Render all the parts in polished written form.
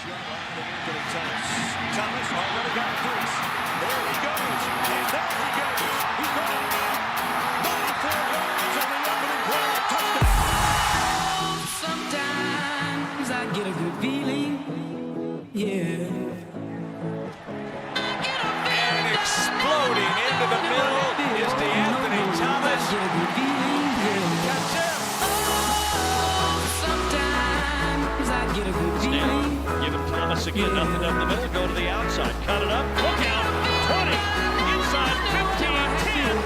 Thomas already got a crease. There he goes. And there he goes. He's running. 94 yards on the opening play. Touchdown. Sometimes I get a good feeling. Yeah. And exploding into the middle is DeAnthony Thomas. Get a good feeling. Yeah. That's it. Sometimes I get a good feeling. Give him Thomas again, nothing up the middle, go to the outside, cut it up, look out, 20, inside, 15, 10,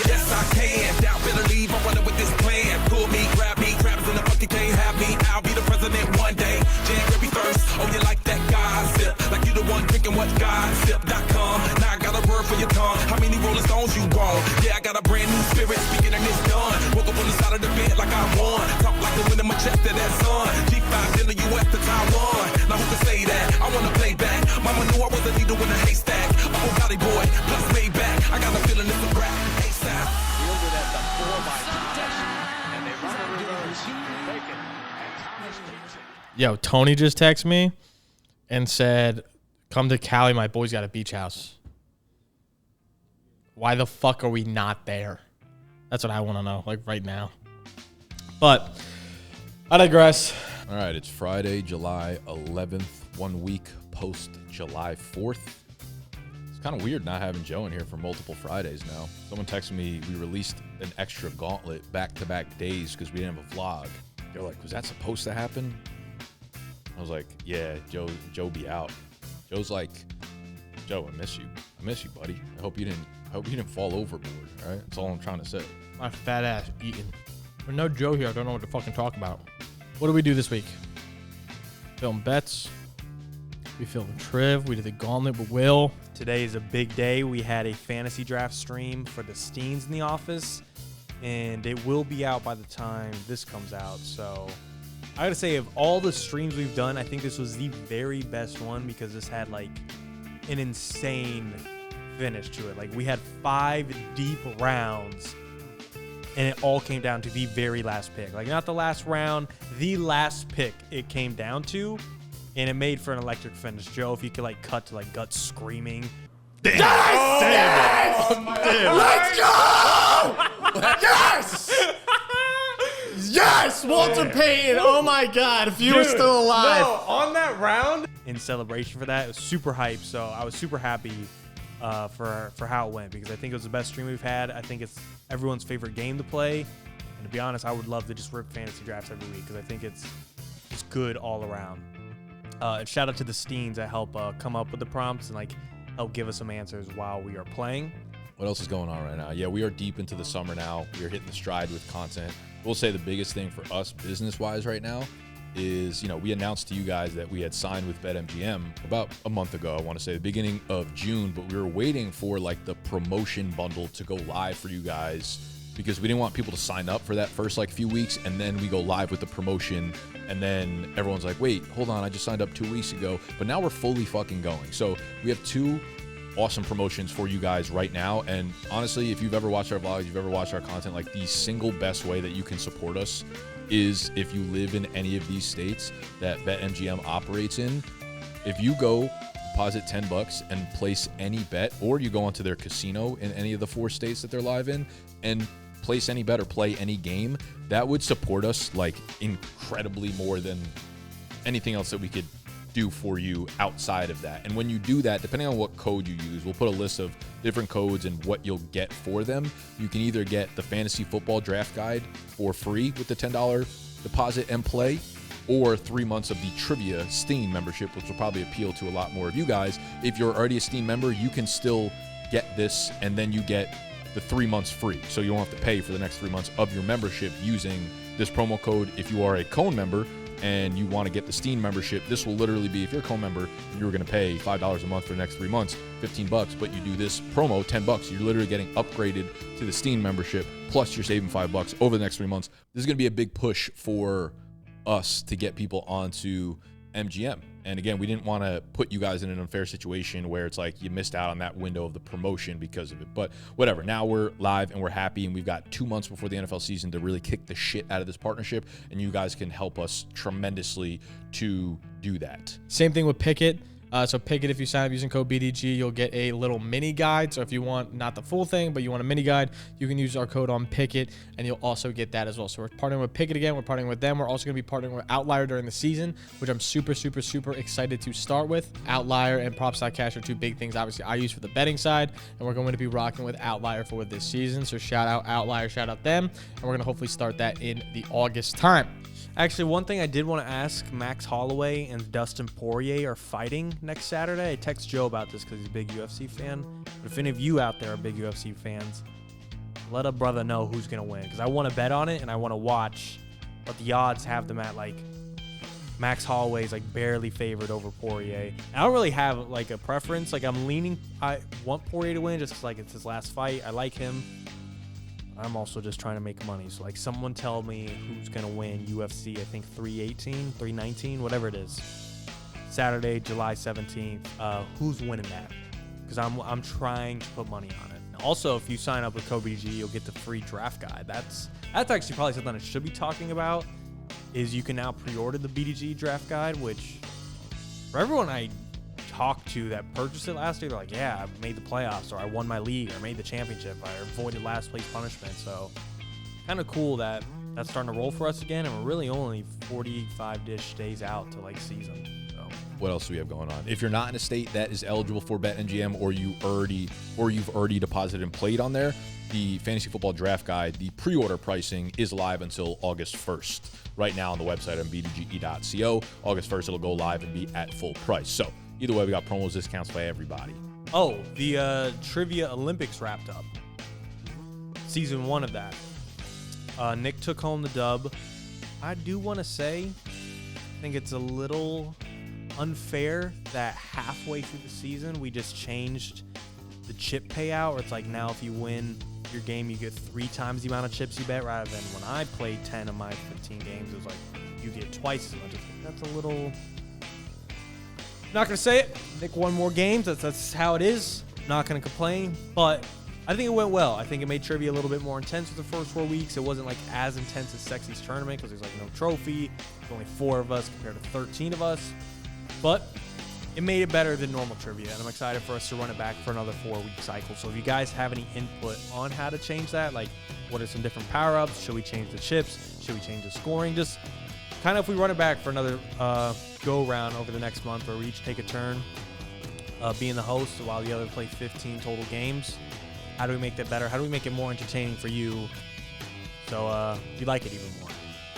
Yes, I can. Doubt, better leave. I'm running with this plan. Pull me, grab in the bucket, can't have me. I'll be the president one day. Jan Grippy first. Oh, you like that gossip? Like you the one drinking what gossip.com. Now I got a word for your tongue. How many Rolling Stones you want? Yeah, I got a brand new spirit speaking and it's done. Woke up on the side of the bed like I won. Talk like the wind in my chest to that sun. G5 in the US to Taiwan. Now who can say that? I wanna play back. Mama knew I was a needle in a haystack. Oh, Valley boy, plus way back. I got a feeling it's a rap. ASAP. Fielded at the 4 by Thomas, and they run a reverse, fake it, and Thomas keeps it. Yo, Tony just texted me and said, come to Cali, my boy's got a beach house. Why the fuck are we not there? That's what I want to know, like right now. But I digress. All right, it's Friday, July 11th, 1 week post July 4th. It's kind of weird not having Joe in here for multiple Fridays now. Someone texted me, we released an extra gauntlet back-to-back days because we didn't have a vlog. They're like, was that supposed to happen? I was like, yeah, Joe be out. Joe's like, Joe, I miss you, buddy. I hope you didn't fall overboard, all right? That's all I'm trying to say. My fat ass eating. With no Joe here, I don't know what to fucking talk about. What did we do this week? Film bets. We filmed Triv. We did the gauntlet with Will. Today is a big day. We had a fantasy draft stream for the Steens in the office, and it will be out by the time this comes out. So I gotta say, of all the streams we've done, I think this was the very best one because this had like an insane finish to it. Like we had 5 deep rounds, and it all came down to the very last pick. Like not the last round, the last pick it came down to. And it made for an electric finish. Joe, if you could like cut to like Guts screaming. Damn. Yes! Let's go! Yes! Yes! Walter Payton. Oh my God. If you were still alive. No, on that round. In celebration for that, it was super hype. So I was super happy for how it went because I think it was the best stream we've had. I think it's everyone's favorite game to play. And to be honest, I would love to just rip fantasy drafts every week because I think it's good all around. And shout out to the Steens that help come up with the prompts and like help give us some answers while we are playing. What else is going on right now? Yeah, we are deep into the summer now. We are hitting the stride with content. We'll say the biggest thing for us business-wise right now is, we announced to you guys that we had signed with BetMGM about a month ago. I want to say the beginning of June, but we were waiting for like the promotion bundle to go live for you guys because we didn't want people to sign up for that first like few weeks and then we go live with the promotion and then everyone's like, wait, hold on, I just signed up 2 weeks ago. But now we're fully fucking going. So we have 2 awesome promotions for you guys right now. And honestly, if you've ever watched our vlogs, you've ever watched our content, like the single best way that you can support us is if you live in any of these states that BetMGM operates in. If you go deposit $10 and place any bet, or you go onto their casino in any of the 4 states that they're live in and place any bet or play any game, that would support us like incredibly more than anything else that we could do for you outside of that. And when you do that, depending on what code you use, we'll put a list of different codes and what you'll get for them. You can either get the fantasy football draft guide for free with the $10 deposit and play, or 3 months of the trivia Steam membership, which will probably appeal to a lot more of you guys. If you're already a Steam member, you can still get this, and then you get the 3 months free. So you won't have to pay for the next 3 months of your membership using this promo code. If you are a Cone member and you want to get the Steam membership, this will literally be, if you're a Cone member and you were going to pay $5 a month for the next 3 months, $15, but you do this promo, $10, you're literally getting upgraded to the Steam membership, plus you're saving $5 over the next 3 months. This is going to be a big push for us to get people onto MGM. And again, we didn't want to put you guys in an unfair situation where it's like you missed out on that window of the promotion because of it. But whatever, now we're live and we're happy, and we've got 2 months before the NFL season to really kick the shit out of this partnership, and you guys can help us tremendously to do that. Same thing with Pickett. So Pickett, if you sign up using code BDG, you'll get a little mini guide. So if you want not the full thing, but you want a mini guide, you can use our code on Pickett, and you'll also get that as well. So we're partnering with Pickett again. We're partnering with them. We're also going to be partnering with Outlier during the season, which I'm super excited to start with. Outlier and Props.cash are 2 big things, obviously, I use for the betting side, and we're going to be rocking with Outlier for this season. So shout out Outlier, shout out them, and we're going to hopefully start that in the August time. Actually, one thing I did want to ask, Max Holloway and Dustin Poirier are fighting next Saturday. I text Joe about this because he's a big UFC fan. But if any of you out there are big UFC fans, let a brother know who's going to win, because I want to bet on it and I want to watch, but the odds have them at like Max Holloway's like barely favored over Poirier. I don't really have like a preference. Like I want Poirier to win just 'cause, like it's his last fight. I like him. I'm also just trying to make money. So, like, someone tell me who's going to win UFC, I think 318, 319, whatever it is. Saturday, July 17th. Who's winning that? Because I'm trying to put money on it. Also, if you sign up with BDGE, you'll get the free draft guide. That's actually probably something I should be talking about, is you can now pre-order the BDGE draft guide, which for everyone I talked to that purchased it last year, they're like, yeah, I made the playoffs, or I won my league, or made the championship, or avoided last place punishment. So kind of cool that that's starting to roll for us again, and we're really only 45-ish days out to like season. So What else do we have going on? If you're not in a state that is eligible for BetMGM, or you've already deposited and played on there, the Fantasy Football Draft Guide, the pre-order pricing is live until August 1st. Right now on the website on bdge.co. August 1st, it'll go live and be at full price. So either way, we got promos, discounts by everybody. Oh, the Trivia Olympics wrapped up. Season 1 of that. Nick took home the dub. I do want to say, I think it's a little unfair that halfway through the season, we just changed the chip payout, where it's like now if you win your game, you get 3 times the amount of chips you bet, rather than when I played 10 of my 15 games, it was like you get twice as much. That's a little... Not going to say it. Nick won more games. That's how it is. Not going to complain. But I think it went well. I think it made trivia a little bit more intense for the first 4 weeks. It wasn't like as intense as Sexy's tournament because there's like no trophy. There's only 4 of us compared to 13 of us. But it made it better than normal trivia. And I'm excited for us to run it back for another 4-week cycle. So if you guys have any input on how to change that, like what are some different power-ups? Should we change the chips? Should we change the scoring? Just kind of if we run it back for another go-round over the next month, where we each take a turn being the host while the other play 15 total games. How do we make that better? How do we make it more entertaining for you so you like it even more?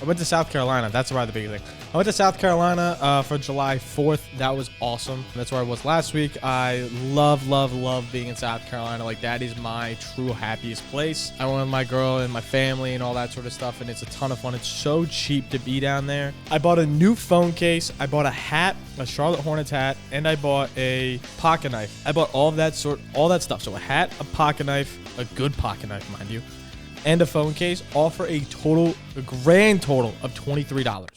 I went to South Carolina. That's probably the big thing. I went to South Carolina for July 4th. That was awesome. That's where I was last week. I love being in South Carolina. Like, that is my true happiest place. I went with my girl and my family and all that sort of stuff, and it's a ton of fun. It's so cheap to be down there. I bought a new phone case. I bought a hat, a Charlotte Hornets hat, and I bought a pocket knife. I bought all that stuff. So a hat, a pocket knife, a good pocket knife, mind you, and a phone case, all for a grand total of $23.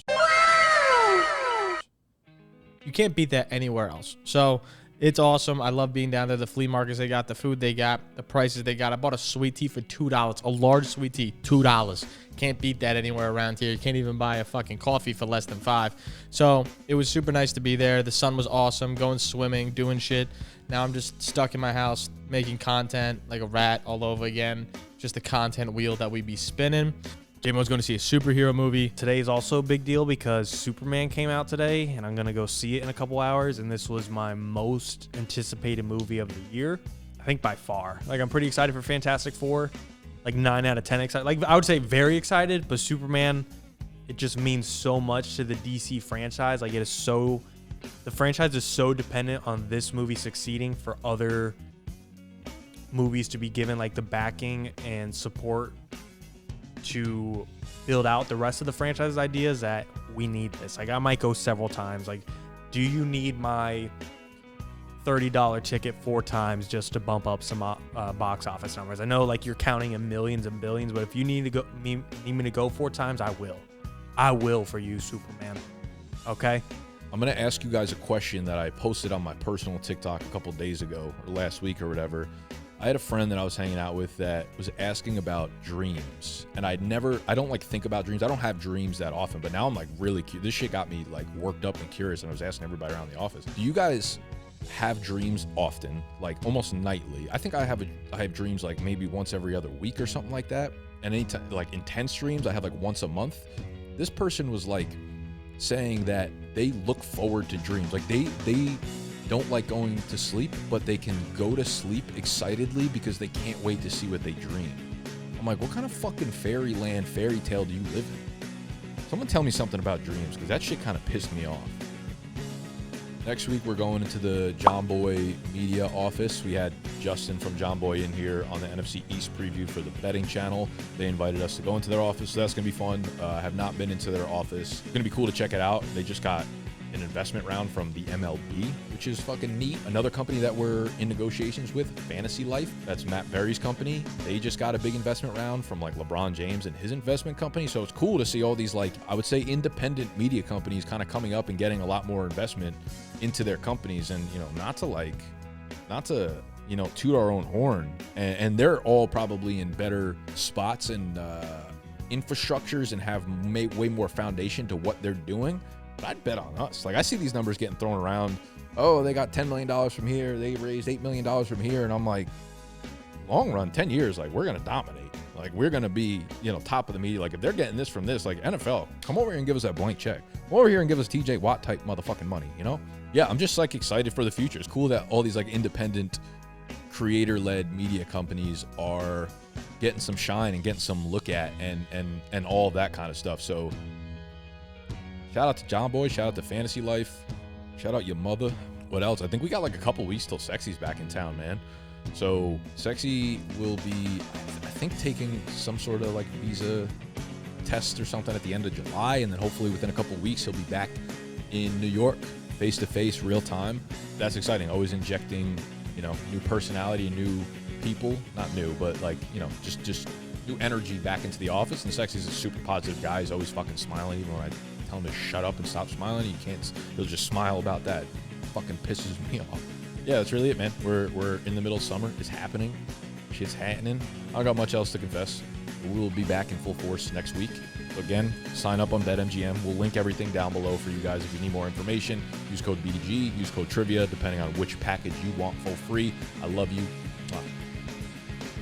You can't beat that anywhere else. So it's awesome. I love being down there. The flea markets they got, the food they got, the prices they got. I bought a sweet tea for $2. A large sweet tea, $2. Can't beat that anywhere around here. You can't even buy a fucking coffee for less than $5. So it was super nice to be there. The sun was awesome, going swimming, doing shit. Now I'm just stuck in my house making content like a rat all over again. Just the content wheel that we be spinning. J-Mo's going to see a superhero movie. Today is also a big deal because Superman came out today, and I'm going to go see it in a couple hours, and this was my most anticipated movie of the year, I think by far. Like, I'm pretty excited for Fantastic Four, like 9 out of 10 excited. Like, I would say very excited, but Superman, it just means so much to the DC franchise. Like, the franchise is so dependent on this movie succeeding for other movies to be given like the backing and support to build out the rest of the franchise ideas that we need this. Like, I might go several times. Like, do you need my $30 ticket 4 times just to bump up some box office numbers? I know like you're counting in millions and billions, but if you need me to go 4 times, I will for you, Superman. Okay. I'm going to ask you guys a question that I posted on my personal TikTok a couple days ago or last week or whatever. I had a friend that I was hanging out with that was asking about dreams. And I don't like think about dreams. I don't have dreams that often, but now I'm like really curious. This shit got me like worked up and curious. And I was asking everybody around the office, do you guys have dreams often, like almost nightly? I think I have dreams like maybe once every other week or something like that. And anytime, like intense dreams, I have like once a month. This person was like saying that they look forward to dreams. Like they don't like going to sleep, but they can go to sleep excitedly because they can't wait to see what they dream. I'm like, what kind of fucking fairyland fairy tale do you live in? Someone tell me something about dreams, because that shit kind of pissed me off. Next week, we're going into the John Boy media office. We had Justin from John Boy in here on the NFC East preview for the betting channel. They invited us to go into their office, so that's going to be fun. I have not been into their office. It's going to be cool to check it out. They just got an investment round from the MLB, which is fucking neat. Another company that we're in negotiations with, Fantasy Life, that's Matt Berry's company. They just got a big investment round from like LeBron James and his investment company. So it's cool to see all these, like, I would say independent media companies kind of coming up and getting a lot more investment into their companies. And, you know, not to you know, toot our own horn. And they're all probably in better spots and infrastructures and have way more foundation to what they're doing. But I'd bet on us. Like, I see these numbers getting thrown around. Oh, they got $10 million from here. They raised $8 million from here. And I'm like, long run, 10 years, like, we're going to dominate. Like, we're going to be, you know, top of the media. Like, if they're getting this from this, like, NFL, come over here and give us that blank check. Come over here and give us TJ Watt type motherfucking money, you know? Yeah, I'm just, like, excited for the future. It's cool that all these, like, independent creator-led media companies are getting some shine and getting some look at and all of that kind of stuff. So, shout out to John Boy. Shout out to Fantasy Life. Shout out your mother. What else? I think we got like a couple weeks till Sexy's back in town, man. So Sexy will be, I think, taking some sort of like visa test or something at the end of July. And then hopefully within a couple weeks, he'll be back in New York, face-to-face, real time. That's exciting. Always injecting, you know, new personality, new people. Not new, but like, you know, just new energy back into the office. And Sexy's a super positive guy. He's always fucking smiling, even when I tell him to shut up and stop smiling. He can't. He'll just smile about that. Fucking pisses me off. Yeah, that's really it, man. We're in the middle of summer. It's happening. Shit's happening. I don't got much else to confess. We will be back in full force next week. So again, sign up on BetMGM. We'll link everything down below for you guys if you need more information. Use code BDGE. Use code Trivia, depending on which package you want for free. I love you.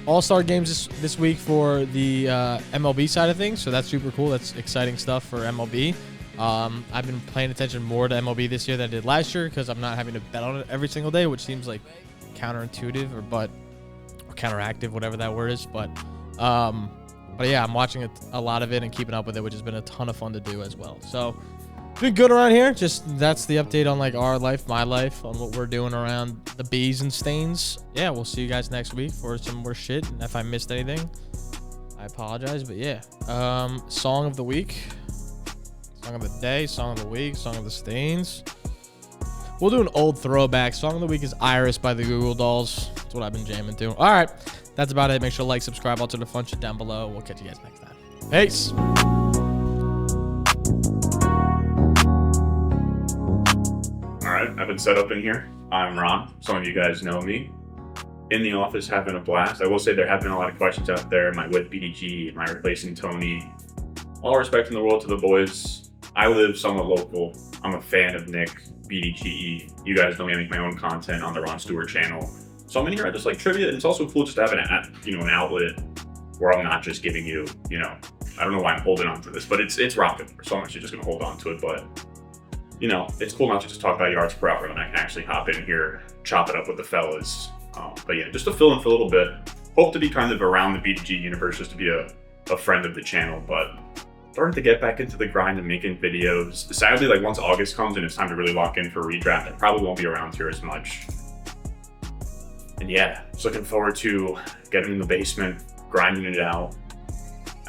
All-Star games this week for the MLB side of things, so that's super cool. That's exciting stuff for MLB. I've been paying attention more to MLB this year than I did last year because I'm not having to bet on it every single day, which seems like counterintuitive or counteractive, whatever that word is. But yeah, I'm watching a lot of it and keeping up with it, which has been a ton of fun to do as well. So it's been good around here. Just that's the update on like our life, my life, on what we're doing around the bees and stains. Yeah, we'll see you guys next week for some more shit. And if I missed anything, I apologize. But yeah, song of the week. Song of the day, song of the week, song of the stains. We'll do an old throwback. Song of the week is Iris by the Google Dolls. That's what I've been jamming to. All right, that's about it. Make sure to like, subscribe, all to the fun shit down below. We'll catch you guys next time. Peace. All right, I've been set up in here. I'm Ron. Some of you guys know me. In the office, having a blast. I will say there have been a lot of questions out there. Am I with BDG? Am I replacing Tony? All respect in the world to the boys. I live somewhat local. I'm a fan of Nick, BDGE. You guys know me. I make my own content on the Ron Stewart channel. So I'm in here. I just like trivia. And it's also cool just to have an outlet where I'm not just giving you, I don't know why I'm holding on to this, but it's rocking. So I'm actually just going to hold on to it. But, it's cool not to just talk about yards per hour when I can actually hop in here, chop it up with the fellas. But yeah, just to fill in for a little bit. Hope to be kind of around the BDG universe, just to be a friend of the channel. But starting to get back into the grind of making videos. Sadly, like once August comes and it's time to really lock in for redraft, I probably won't be around here as much. And yeah, just looking forward to getting in the basement, grinding it out.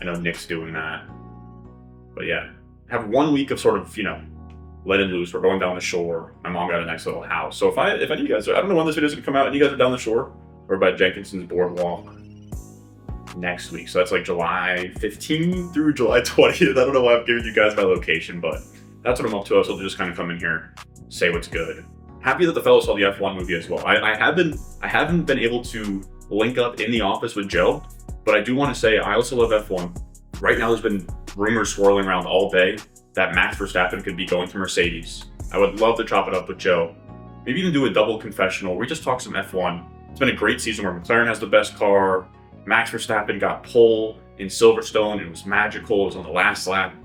I know Nick's doing that. But yeah, have 1 week of sort of, letting loose. We're going down the shore. My mom got a nice little house. So if any of you guys, I don't know when this video is gonna come out, and you guys are down the shore or by Jenkinson's Boardwalk next week. So that's like July 15th through July 20th. I don't know why I'm giving you guys my location, but that's what I'm up to. So I'll just kind of come in here, say what's good. Happy that the fellow saw the F1 movie as well. I haven't been able to link up in the office with Joe, but I do want to say I also love F1. Right now, there's been rumors swirling around all day that Max Verstappen could be going to Mercedes. I would love to chop it up with Joe. Maybe even do a double confessional where we just talk some F1. It's been a great season where McLaren has the best car. Max Verstappen got pole in Silverstone. It was magical. It was on the last lap.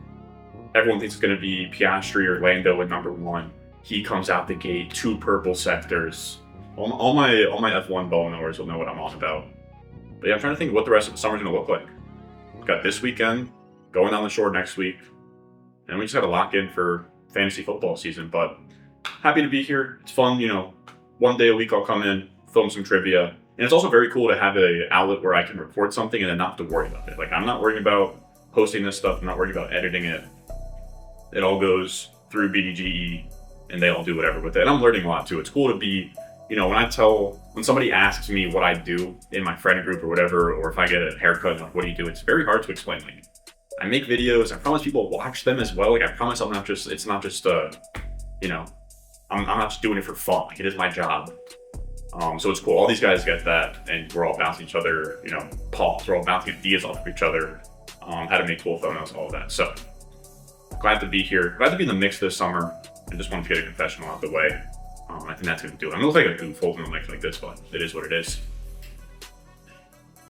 Everyone thinks it's going to be Piastri or Lando at number 1. He comes out the gate, 2 purple sectors. All my F1 ball knowers will know what I'm on about. But yeah, I'm trying to think of what the rest of the summer's going to look like. We've got this weekend, going down the shore next week, and we just got to lock in for fantasy football season. But happy to be here. It's fun, you know. One day a week I'll come in, film some trivia. And it's also very cool to have an outlet where I can record something and then not have to worry about it. Like, I'm not worrying about posting this stuff. I'm not worried about editing it. It all goes through BDGE, and they all do whatever with it. And I'm learning a lot too. It's cool to be, you know, when somebody asks me what I do in my friend group or whatever, or if I get a haircut, like, what do you do? It's very hard to explain. Like, I make videos. I promise people watch them as well. Like, I promise it's not just, you know, I'm not just doing it for fun. Like, it is my job. So it's cool. All these guys get that, and we're all bouncing each other, you know, palms. We're all bouncing ideas off of each other, how to make cool thumbnails, all of that. So glad to be here. Glad to be in the mix this summer. I just wanted to get a confessional out of the way. I think that's going to do it. I'm going to look like a goof holding a mic like this, but it is what it is.